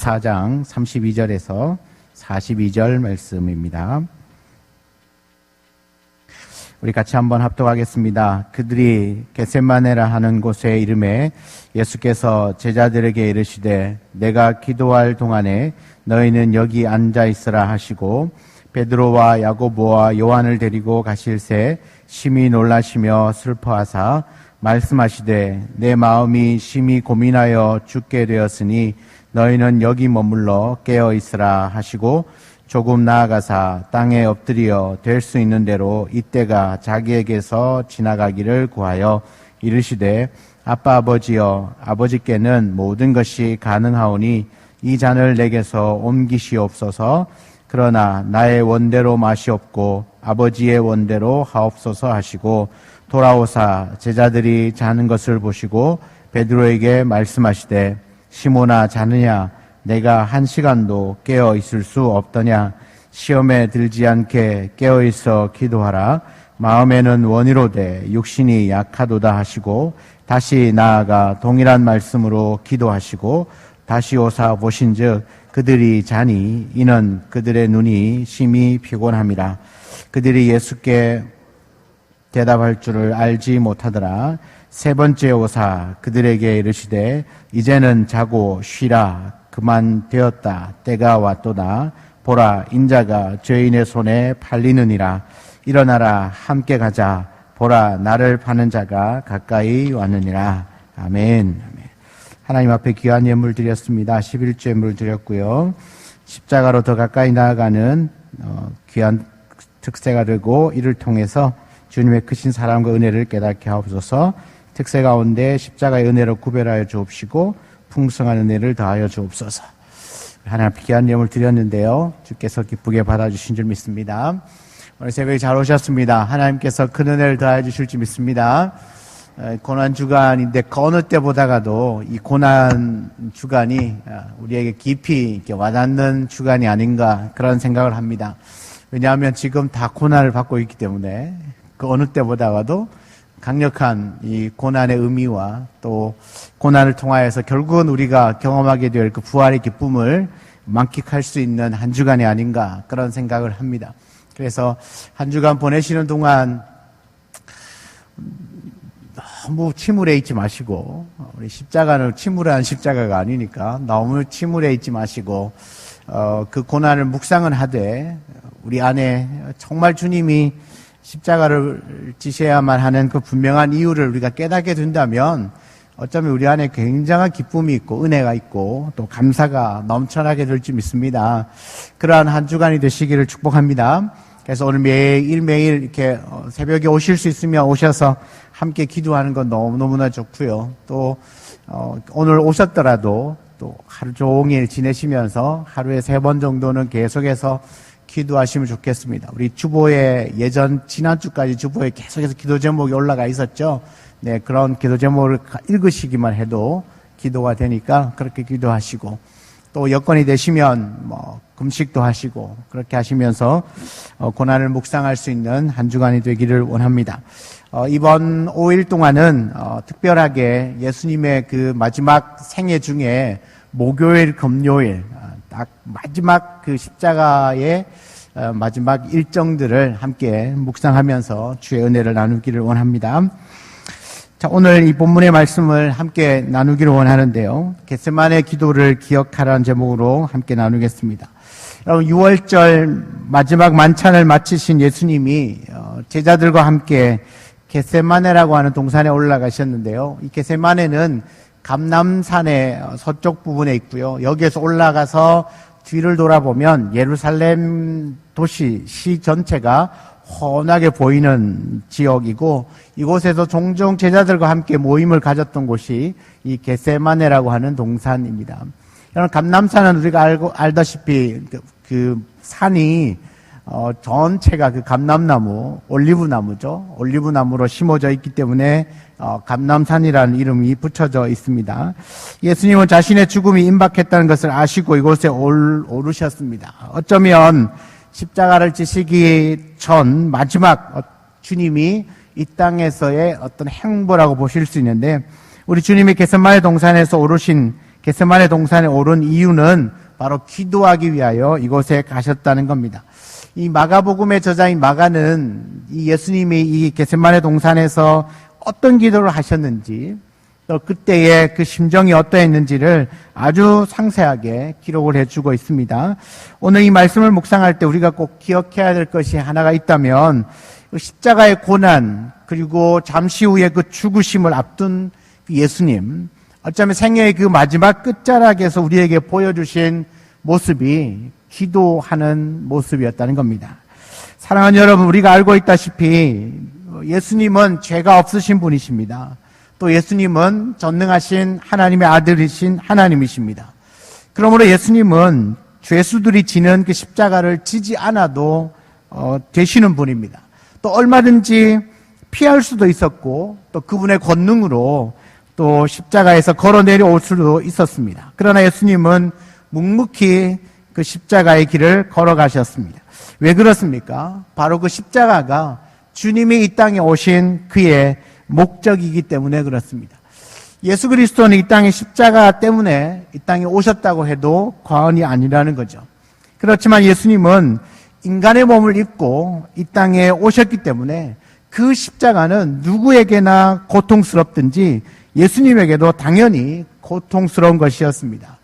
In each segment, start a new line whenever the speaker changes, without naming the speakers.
14장 32절에서 42절 말씀입니다. 우리 같이 한번 합독하겠습니다. 그들이 겟세마네라 하는 곳에 이름에 예수께서 제자들에게 이르시되 내가 기도할 동안에 너희는 여기 앉아 있으라 하시고 베드로와 야고보와 요한을 데리고 가실새 심히 놀라시며 슬퍼하사 말씀하시되 내 마음이 심히 고민하여 죽게 되었으니 너희는 여기 머물러 깨어 있으라 하시고 조금 나아가사 땅에 엎드려 될 수 있는 대로 이때가 자기에게서 지나가기를 구하여 이르시되 아빠 아버지여 아버지께는 모든 것이 가능하오니 이 잔을 내게서 옮기시옵소서. 그러나 나의 원대로 마시옵고 아버지의 원대로 하옵소서 하시고 돌아오사 제자들이 자는 것을 보시고 베드로에게 말씀하시되 시몬아 자느냐 내가 1시간도 깨어 있을 수 없더냐 시험에 들지 않게 깨어 있어 기도하라. 마음에는 원이로되 육신이 약하도다 하시고 다시 나아가 동일한 말씀으로 기도하시고 다시 오사 보신즉 그들이 자니 이는 그들의 눈이 심히 피곤함이라. 그들이 예수께 대답할 줄을 알지 못하더라. 세 번째 오사 그들에게 이르시되 이제는 자고 쉬라. 그만 되었다. 때가 왔도다. 보라 인자가 죄인의 손에 팔리느니라. 일어나라 함께 가자. 보라 나를 파는 자가 가까이 왔느니라. 아멘. 하나님 앞에 귀한 예물 드렸습니다. 11조 예물 드렸고요. 십자가로 더 가까이 나아가는 귀한 특세가 되고 이를 통해서 주님의 크신 사랑과 은혜를 깨닫게 하옵소서. 특세 가운데 십자가의 은혜로 구별하여 주옵시고 풍성한 은혜를 더하여 주옵소서. 하나님 앞에 귀한 예물 드렸는데요. 주께서 기쁘게 받아주신 줄 믿습니다. 오늘 새벽에 잘 오셨습니다. 하나님께서 큰 은혜를 더하여 주실 줄 믿습니다. 고난 주간인데 그 어느 때보다가도 이 고난 주간이 우리에게 깊이 이렇게 와닿는 주간이 아닌가 그런 생각을 합니다. 왜냐하면 지금 다 고난을 받고 있기 때문에 그 어느 때보다가도 강력한 이 고난의 의미와 또 고난을 통하여서 결국은 우리가 경험하게 될 그 부활의 기쁨을 만끽할 수 있는 한 주간이 아닌가 그런 생각을 합니다. 그래서 한 주간 보내시는 동안 너무 침울해 있지 마시고 우리 십자가는 침울한 십자가가 아니니까 너무 침울해 있지 마시고 그 고난을 묵상은 하되 우리 안에 정말 주님이 십자가를 지셔야만 하는 그 분명한 이유를 우리가 깨닫게 된다면 어쩌면 우리 안에 굉장한 기쁨이 있고 은혜가 있고 또 감사가 넘쳐나게 될지 믿습니다. 그러한 한 주간이 되시기를 축복합니다. 그래서 오늘 매일매일 이렇게 새벽에 오실 수 있으면 오셔서 함께 기도하는 건 너무너무나 좋고요. 또 오늘 오셨더라도 또 하루 종일 지내시면서 하루에 3번 정도는 계속해서 기도하시면 좋겠습니다. 우리 주보에 지난주까지 주보에 계속해서 기도 제목이 올라가 있었죠. 네, 그런 기도 제목을 읽으시기만 해도 기도가 되니까 그렇게 기도하시고 또 여건이 되시면 금식도 하시고 그렇게 하시면서 고난을 묵상할 수 있는 한 주간이 되기를 원합니다. 이번 5일 동안은 특별하게 예수님의 그 마지막 생애 중에 목요일, 금요일 딱 마지막 그 십자가의 마지막 일정들을 함께 묵상하면서 주의 은혜를 나누기를 원합니다. 자, 오늘 이 본문의 말씀을 함께 나누기를 원하는데요. 겟세마네 기도를 기억하라는 제목으로 함께 나누겠습니다. 여러분 6월절 마지막 만찬을 마치신 예수님이 제자들과 함께 겟세마네라고 하는 동산에 올라가셨는데요. 이 겟세마네는 감람산의 서쪽 부분에 있고요. 여기에서 올라가서 뒤를 돌아보면 예루살렘 도시, 시 전체가 훤하게 보이는 지역이고 이곳에서 종종 제자들과 함께 모임을 가졌던 곳이 이 겟세마네라고 하는 동산입니다. 여러분 감람산은 우리가 알다시피 그 산이 전체가 그 감람나무, 올리브나무죠. 올리브나무로 심어져 있기 때문에 감람산이라는 이름이 붙여져 있습니다. 예수님은 자신의 죽음이 임박했다는 것을 아시고 이곳에 오르셨습니다. 어쩌면 십자가를 지시기 전 마지막 주님이 이 땅에서의 어떤 행보라고 보실 수 있는데 우리 주님이 겟세마네 동산에서 오르신 겟세마네 동산에 오른 이유는 바로 기도하기 위하여 이곳에 가셨다는 겁니다. 이 마가복음의 저자인 마가는 이 예수님이 이 겟세마네 동산에서 어떤 기도를 하셨는지, 또 그때의 그 심정이 어떠했는지를 아주 상세하게 기록을 해주고 있습니다. 오늘 이 말씀을 묵상할 때 우리가 꼭 기억해야 될 것이 하나가 있다면, 십자가의 고난, 그리고 잠시 후에 그 죽으심을 앞둔 예수님, 어쩌면 생애의 그 마지막 끝자락에서 우리에게 보여주신 모습이 기도하는 모습이었다는 겁니다. 사랑하는 여러분, 우리가 알고 있다시피 예수님은 죄가 없으신 분이십니다. 또 예수님은 전능하신 하나님의 아들이신 하나님이십니다. 그러므로 예수님은 죄수들이 지는 그 십자가를 지지 않아도 되시는 분입니다. 또 얼마든지 피할 수도 있었고, 또 그분의 권능으로 또 십자가에서 걸어 내려올 수도 있었습니다. 그러나 예수님은 묵묵히 그 십자가의 길을 걸어가셨습니다. 왜 그렇습니까? 바로 그 십자가가 주님이 이 땅에 오신 그의 목적이기 때문에 그렇습니다. 예수 그리스도는 이 땅에 십자가 때문에 이 땅에 오셨다고 해도 과언이 아니라는 거죠. 그렇지만 예수님은 인간의 몸을 입고 이 땅에 오셨기 때문에 그 십자가는 누구에게나 고통스럽든지 예수님에게도 당연히 고통스러운 것이었습니다.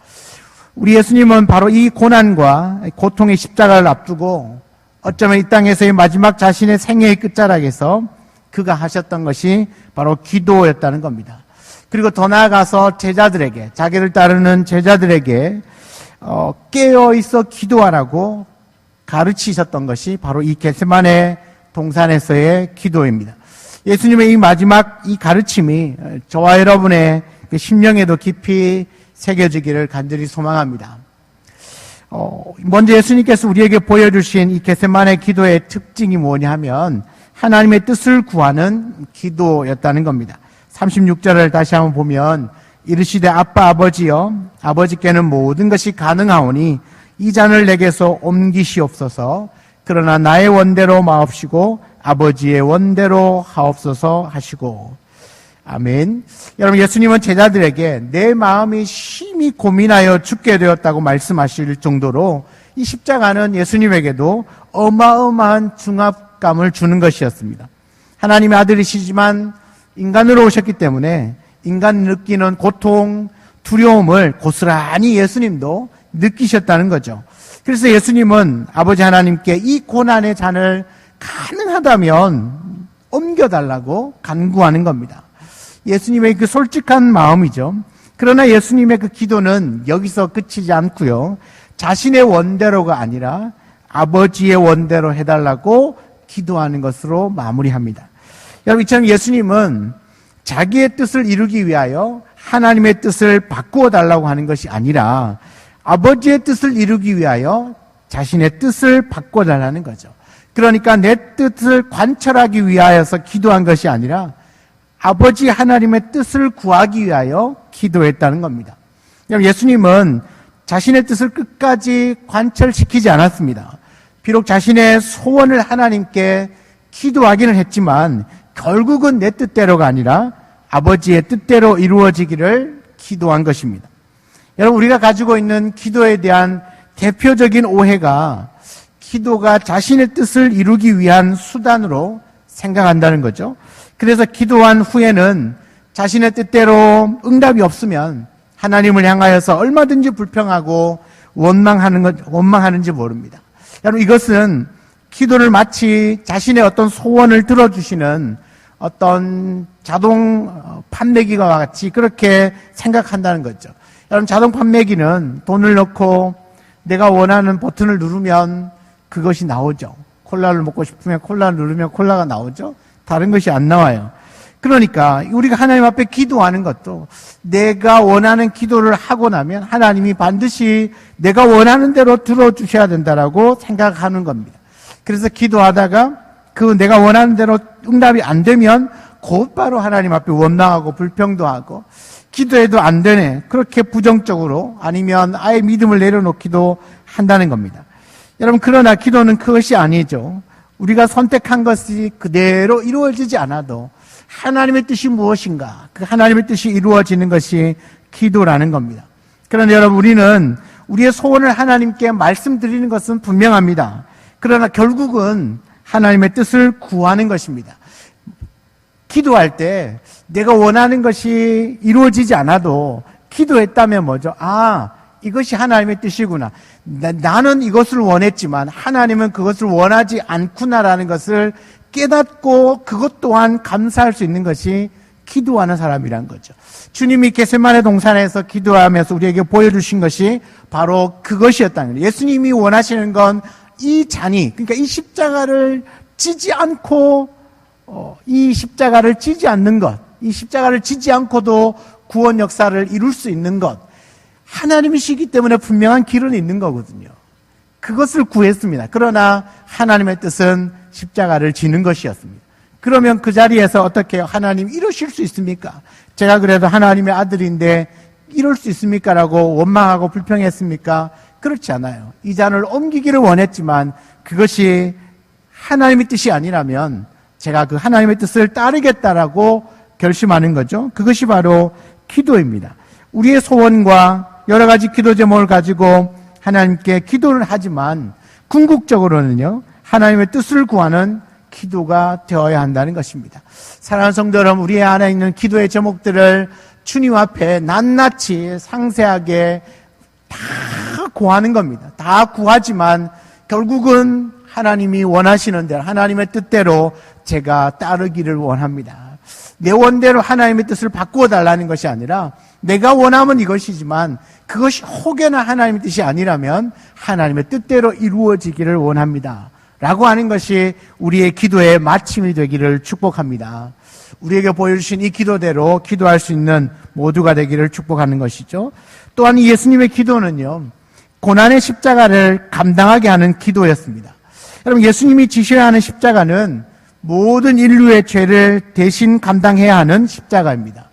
우리 예수님은 바로 이 고난과 고통의 십자가를 앞두고 어쩌면 이 땅에서의 마지막 자신의 생애의 끝자락에서 그가 하셨던 것이 바로 기도였다는 겁니다. 그리고 더 나아가서 제자들에게, 자기를 따르는 제자들에게 깨어있어 기도하라고 가르치셨던 것이 바로 이 겟세마네 동산에서의 기도입니다. 예수님의 이 마지막 이 가르침이 저와 여러분의 심령에도 깊이 새겨지기를 간절히 소망합니다. 먼저 예수님께서 우리에게 보여주신 이 겟세마네 기도의 특징이 뭐냐 하면 하나님의 뜻을 구하는 기도였다는 겁니다. 36절을 다시 한번 보면 이르시되 아빠 아버지여 아버지께는 모든 것이 가능하오니 이 잔을 내게서 옮기시옵소서. 그러나 나의 원대로 마옵시고 아버지의 원대로 하옵소서 하시고. 아멘. 여러분, 예수님은 제자들에게 내 마음이 심히 고민하여 죽게 되었다고 말씀하실 정도로 이 십자가는 예수님에게도 어마어마한 중압감을 주는 것이었습니다. 하나님의 아들이시지만 인간으로 오셨기 때문에 인간이 느끼는 고통, 두려움을 고스란히 예수님도 느끼셨다는 거죠. 그래서 예수님은 아버지 하나님께 이 고난의 잔을 가능하다면 옮겨달라고 간구하는 겁니다. 예수님의 그 솔직한 마음이죠. 그러나 예수님의 그 기도는 여기서 끝이지 않고요. 자신의 원대로가 아니라 아버지의 원대로 해달라고 기도하는 것으로 마무리합니다. 여러분, 이처럼 예수님은 자기의 뜻을 이루기 위하여 하나님의 뜻을 바꾸어 달라고 하는 것이 아니라 아버지의 뜻을 이루기 위하여 자신의 뜻을 바꿔 달라는 거죠. 그러니까 내 뜻을 관철하기 위하여서 기도한 것이 아니라 아버지 하나님의 뜻을 구하기 위하여 기도했다는 겁니다. 예수님은 자신의 뜻을 끝까지 관철시키지 않았습니다. 비록 자신의 소원을 하나님께 기도하기는 했지만 결국은 내 뜻대로가 아니라 아버지의 뜻대로 이루어지기를 기도한 것입니다. 여러분, 우리가 가지고 있는 기도에 대한 대표적인 오해가 기도가 자신의 뜻을 이루기 위한 수단으로 생각한다는 거죠. 그래서 기도한 후에는 자신의 뜻대로 응답이 없으면 하나님을 향하여서 얼마든지 불평하고 원망하는지 모릅니다. 여러분, 이것은 기도를 마치 자신의 어떤 소원을 들어주시는 어떤 자동 판매기와 같이 그렇게 생각한다는 거죠. 여러분, 자동 판매기는 돈을 넣고 내가 원하는 버튼을 누르면 그것이 나오죠. 콜라를 먹고 싶으면 콜라를 누르면 콜라가 나오죠. 다른 것이 안 나와요. 그러니까 우리가 하나님 앞에 기도하는 것도 내가 원하는 기도를 하고 나면 하나님이 반드시 내가 원하는 대로 들어주셔야 된다라고 생각하는 겁니다. 그래서 기도하다가 그 내가 원하는 대로 응답이 안 되면 곧바로 하나님 앞에 원망하고 불평도 하고 기도해도 안 되네, 그렇게 부정적으로 아니면 아예 믿음을 내려놓기도 한다는 겁니다. 여러분, 그러나 기도는 그것이 아니죠. 우리가 선택한 것이 그대로 이루어지지 않아도 하나님의 뜻이 무엇인가, 그 하나님의 뜻이 이루어지는 것이 기도라는 겁니다. 그런데 여러분, 우리는 우리의 소원을 하나님께 말씀드리는 것은 분명합니다. 그러나 결국은 하나님의 뜻을 구하는 것입니다. 기도할 때 내가 원하는 것이 이루어지지 않아도 기도했다면 뭐죠? 이것이 하나님의 뜻이구나. 나는 이것을 원했지만 하나님은 그것을 원하지 않구나라는 것을 깨닫고 그것 또한 감사할 수 있는 것이 기도하는 사람이란 거죠. 주님이 겟세마네 동산에서 기도하면서 우리에게 보여주신 것이 바로 그것이었다는 거예요. 예수님이 원하시는 건 이 잔이, 그러니까 이 십자가를 지지 않고 이 십자가를 지지 않는 것, 이 십자가를 지지 않고도 구원 역사를 이룰 수 있는 것, 하나님이시기 때문에 분명한 길은 있는 거거든요. 그것을 구했습니다. 그러나 하나님의 뜻은 십자가를 지는 것이었습니다. 그러면 그 자리에서 어떻게 하나님 이러실 수 있습니까? 제가 그래도 하나님의 아들인데 이럴 수 있습니까? 라고 원망하고 불평했습니까? 그렇지 않아요. 이 잔을 옮기기를 원했지만 그것이 하나님의 뜻이 아니라면 제가 그 하나님의 뜻을 따르겠다라고 결심하는 거죠. 그것이 바로 기도입니다. 우리의 소원과 여러 가지 기도 제목을 가지고 하나님께 기도를 하지만 궁극적으로는요, 하나님의 뜻을 구하는 기도가 되어야 한다는 것입니다. 사랑하는 성도 여러분, 우리 안에 있는 기도의 제목들을 주님 앞에 낱낱이 상세하게 다 구하는 겁니다. 다 구하지만 결국은 하나님이 원하시는 대로, 하나님의 뜻대로 제가 따르기를 원합니다. 내 원대로 하나님의 뜻을 바꾸어 달라는 것이 아니라 내가 원하면 이것이지만 그것이 혹여나 하나님의 뜻이 아니라면 하나님의 뜻대로 이루어지기를 원합니다. 라고 하는 것이 우리의 기도의 마침이 되기를 축복합니다. 우리에게 보여주신 이 기도대로 기도할 수 있는 모두가 되기를 축복하는 것이죠. 또한 예수님의 기도는요, 고난의 십자가를 감당하게 하는 기도였습니다. 여러분, 예수님이 지셔야 하는 십자가는 모든 인류의 죄를 대신 감당해야 하는 십자가입니다.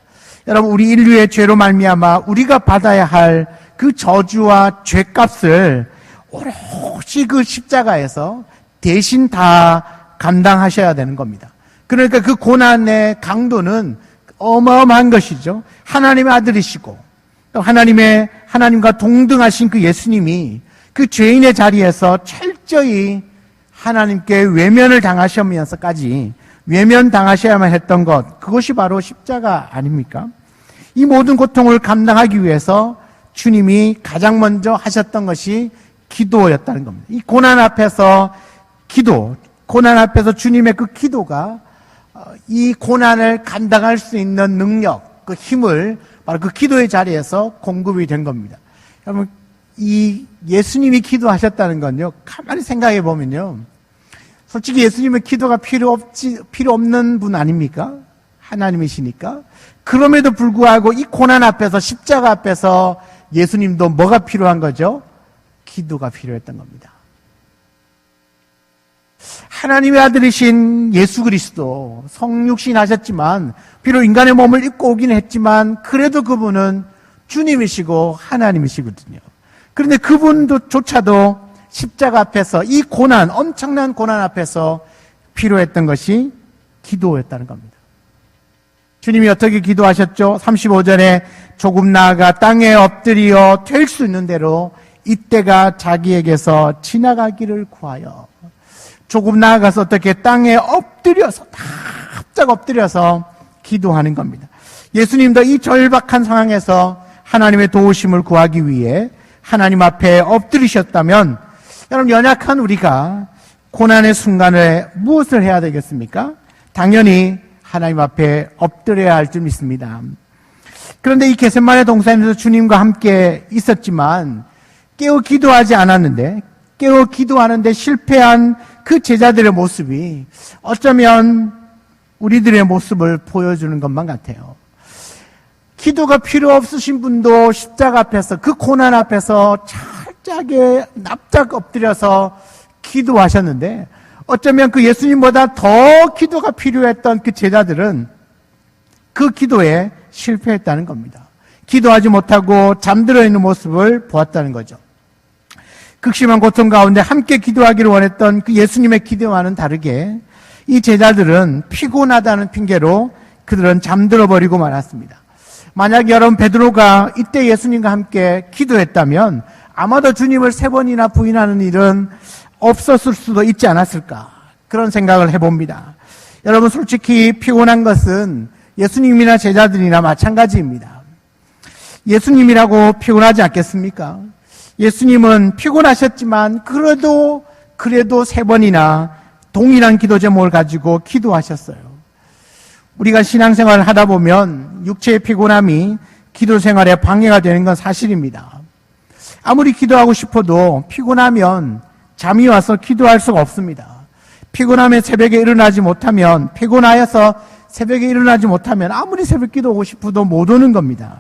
여러분, 우리 인류의 죄로 말미암아 우리가 받아야 할 그 저주와 죄값을 오롯이 그 십자가에서 대신 다 감당하셔야 되는 겁니다. 그러니까 그 고난의 강도는 어마어마한 것이죠. 하나님의 아들이시고 또 하나님과 동등하신 그 예수님이 그 죄인의 자리에서 철저히 하나님께 외면을 당하시면서까지 외면당하셔야만 했던 것, 그것이 바로 십자가 아닙니까? 이 모든 고통을 감당하기 위해서 주님이 가장 먼저 하셨던 것이 기도였다는 겁니다. 이 고난 앞에서 고난 앞에서 주님의 그 기도가 이 고난을 감당할 수 있는 능력, 그 힘을 바로 그 기도의 자리에서 공급이 된 겁니다. 여러분, 이 예수님이 기도하셨다는 건요, 가만히 생각해 보면요, 솔직히 예수님의 기도가 필요 없는 분 아닙니까? 하나님이시니까. 그럼에도 불구하고 이 고난 앞에서, 십자가 앞에서 예수님도 뭐가 필요한 거죠? 기도가 필요했던 겁니다. 하나님의 아들이신 예수 그리스도, 성육신 하셨지만, 비록 인간의 몸을 입고 오긴 했지만, 그래도 그분은 주님이시고 하나님이시거든요. 그런데 그분조차도 십자가 앞에서 이 고난, 엄청난 고난 앞에서 필요했던 것이 기도였다는 겁니다. 주님이 어떻게 기도하셨죠? 35절에 조금 나아가 땅에 엎드려 될 수 있는 대로 이때가 자기에게서 지나가기를 구하여, 조금 나아가서 어떻게 땅에 엎드려서, 납작 엎드려서 기도하는 겁니다. 예수님도 이 절박한 상황에서 하나님의 도우심을 구하기 위해 하나님 앞에 엎드리셨다면, 여러분, 연약한 우리가 고난의 순간에 무엇을 해야 되겠습니까? 당연히 하나님 앞에 엎드려야 할 줄 믿습니다. 그런데 이 겟세마네 동산에서 주님과 함께 있었지만 깨어 기도하지 않았는데, 깨어 기도하는데 실패한 그 제자들의 모습이 어쩌면 우리들의 모습을 보여주는 것만 같아요. 기도가 필요 없으신 분도 십자가 앞에서, 그 고난 앞에서 철저하게 납작 엎드려서 기도하셨는데, 어쩌면 그 예수님보다 더 기도가 필요했던 그 제자들은 그 기도에 실패했다는 겁니다. 기도하지 못하고 잠들어 있는 모습을 보았다는 거죠. 극심한 고통 가운데 함께 기도하기를 원했던 그 예수님의 기도와는 다르게 이 제자들은 피곤하다는 핑계로 그들은 잠들어 버리고 말았습니다. 만약 여러분 베드로가 이때 예수님과 함께 기도했다면 아마도 주님을 3번이나 부인하는 일은 없었을 수도 있지 않았을까, 그런 생각을 해봅니다. 여러분, 솔직히 피곤한 것은 예수님이나 제자들이나 마찬가지입니다. 예수님이라고 피곤하지 않겠습니까? 예수님은 피곤하셨지만 그래도 3번이나 동일한 기도 제목을 가지고 기도하셨어요. 우리가 신앙생활을 하다 보면 육체의 피곤함이 기도 생활에 방해가 되는 건 사실입니다. 아무리 기도하고 싶어도 피곤하면 잠이 와서 기도할 수가 없습니다. 피곤하면 새벽에 일어나지 못하면, 피곤하여서 새벽에 일어나지 못하면 아무리 새벽 기도하고 싶어도 못 오는 겁니다.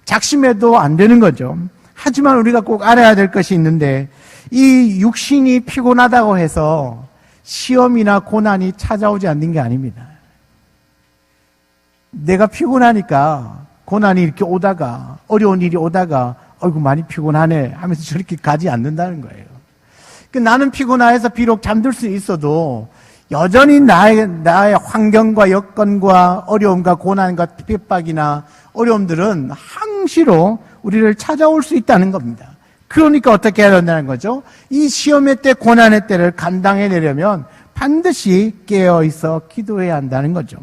작심해도 안 되는 거죠. 하지만 우리가 꼭 알아야 될 것이 있는데, 이 육신이 피곤하다고 해서 시험이나 고난이 찾아오지 않는 게 아닙니다. 내가 피곤하니까 고난이 이렇게 오다가, 어려운 일이 오다가 어이구 많이 피곤하네 하면서 저렇게 가지 않는다는 거예요. 나는 피곤해서 비록 잠들 수 있어도 여전히 나의 환경과 여건과 어려움과 고난과 핍박이나 어려움들은 항시로 우리를 찾아올 수 있다는 겁니다. 그러니까 어떻게 해야 된다는 거죠? 이 시험의 때, 고난의 때를 감당해내려면 반드시 깨어있어 기도해야 한다는 거죠.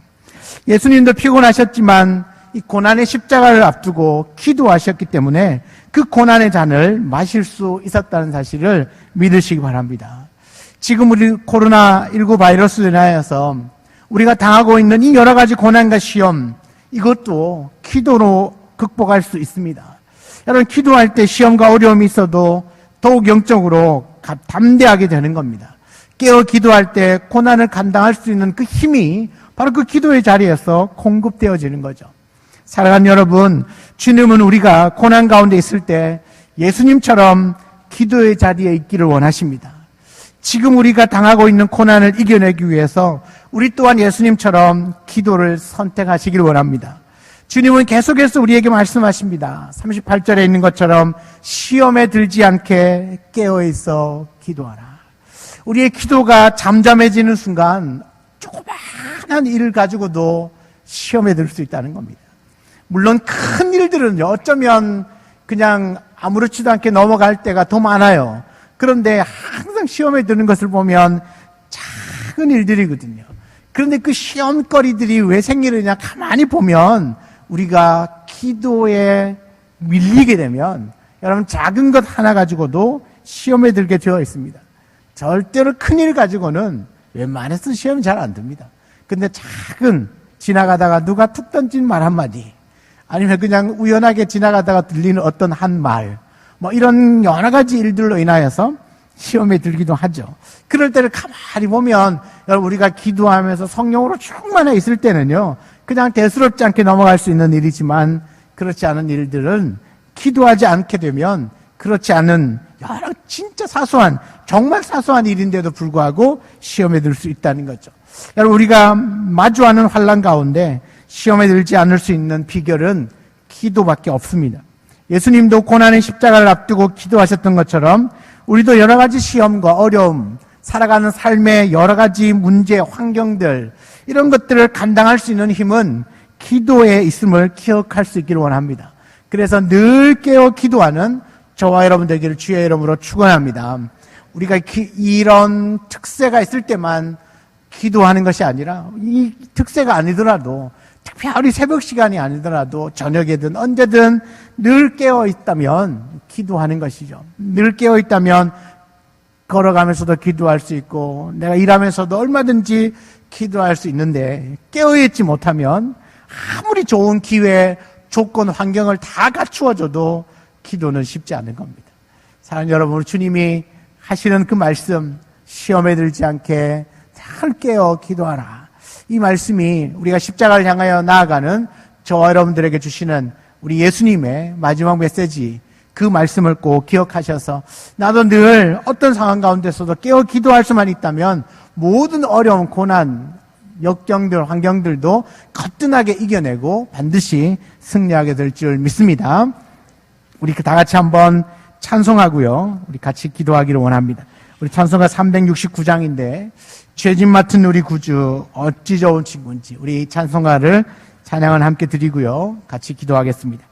예수님도 피곤하셨지만 이 고난의 십자가를 앞두고 기도하셨기 때문에 그 고난의 잔을 마실 수 있었다는 사실을 믿으시기 바랍니다. 지금 우리 코로나19 바이러스로 인하여서 우리가 당하고 있는 이 여러 가지 고난과 시험, 이것도 기도로 극복할 수 있습니다. 여러분, 기도할 때 시험과 어려움이 있어도 더욱 영적으로 담대하게 되는 겁니다. 깨어 기도할 때 고난을 감당할 수 있는 그 힘이 바로 그 기도의 자리에서 공급되어지는 거죠. 사랑하는 여러분, 주님은 우리가 고난 가운데 있을 때 예수님처럼 기도의 자리에 있기를 원하십니다. 지금 우리가 당하고 있는 고난을 이겨내기 위해서 우리 또한 예수님처럼 기도를 선택하시길 원합니다. 주님은 계속해서 우리에게 말씀하십니다. 38절에 있는 것처럼 시험에 들지 않게 깨어있어 기도하라. 우리의 기도가 잠잠해지는 순간 조그마한 일을 가지고도 시험에 들 수 있다는 겁니다. 물론 큰 일들은요, 어쩌면 그냥 아무렇지도 않게 넘어갈 때가 더 많아요. 그런데 항상 시험에 드는 것을 보면 작은 일들이거든요. 그런데 그 시험거리들이 왜 생기느냐 가만히 보면 우리가 기도에 밀리게 되면 여러분 작은 것 하나 가지고도 시험에 들게 되어 있습니다. 절대로 큰일 가지고는 웬만해서 시험이 잘 안 듭니다. 근데 작은 지나가다가 누가 툭 던진 말 한마디, 아니면 그냥 우연하게 지나가다가 들리는 어떤 한 말, 이런 여러 가지 일들로 인하여서 시험에 들기도 하죠. 그럴 때를 가만히 보면 여러분, 우리가 기도하면서 성령으로 충만해 있을 때는요, 그냥 대수롭지 않게 넘어갈 수 있는 일이지만 그렇지 않은 일들은 기도하지 않게 되면 그렇지 않은 여러 진짜 사소한, 정말 사소한 일인데도 불구하고 시험에 들 수 있다는 거죠. 여러분, 우리가 마주하는 환난 가운데 시험에 들지 않을 수 있는 비결은 기도밖에 없습니다. 예수님도 고난의 십자가를 앞두고 기도하셨던 것처럼 우리도 여러 가지 시험과 어려움, 살아가는 삶의 여러 가지 문제, 환경들, 이런 것들을 감당할 수 있는 힘은 기도에 있음을 기억할 수 있기를 원합니다. 그래서 늘 깨어 기도하는 저와 여러분 되기를 주의 이름으로 축원합니다. 우리가 이런 특세가 있을 때만 기도하는 것이 아니라, 이 특세가 아니더라도, 특별히 새벽 시간이 아니더라도 저녁에든 언제든 늘 깨어 있다면 기도하는 것이죠. 늘 깨어 있다면 걸어가면서도 기도할 수 있고, 내가 일하면서도 얼마든지 기도할 수 있는데, 깨어 있지 못하면 아무리 좋은 기회, 조건, 환경을 다 갖추어줘도 기도는 쉽지 않은 겁니다. 사랑하는 여러분, 주님이 하시는 그 말씀, 시험에 들지 않게 잘 깨어 기도하라. 이 말씀이 우리가 십자가를 향하여 나아가는 저와 여러분들에게 주시는 우리 예수님의 마지막 메시지, 그 말씀을 꼭 기억하셔서 나도 늘 어떤 상황 가운데서도 깨어 기도할 수만 있다면 모든 어려운 고난, 역경들, 환경들도 거뜬하게 이겨내고 반드시 승리하게 될 줄 믿습니다. 우리 다 같이 한번 찬송하고요, 우리 같이 기도하기를 원합니다. 우리 찬송가 369장인데 죄짐 맡은 우리 구주 어찌 좋은 친구인지, 우리 찬송가를 찬양은 함께 드리고요. 같이 기도하겠습니다.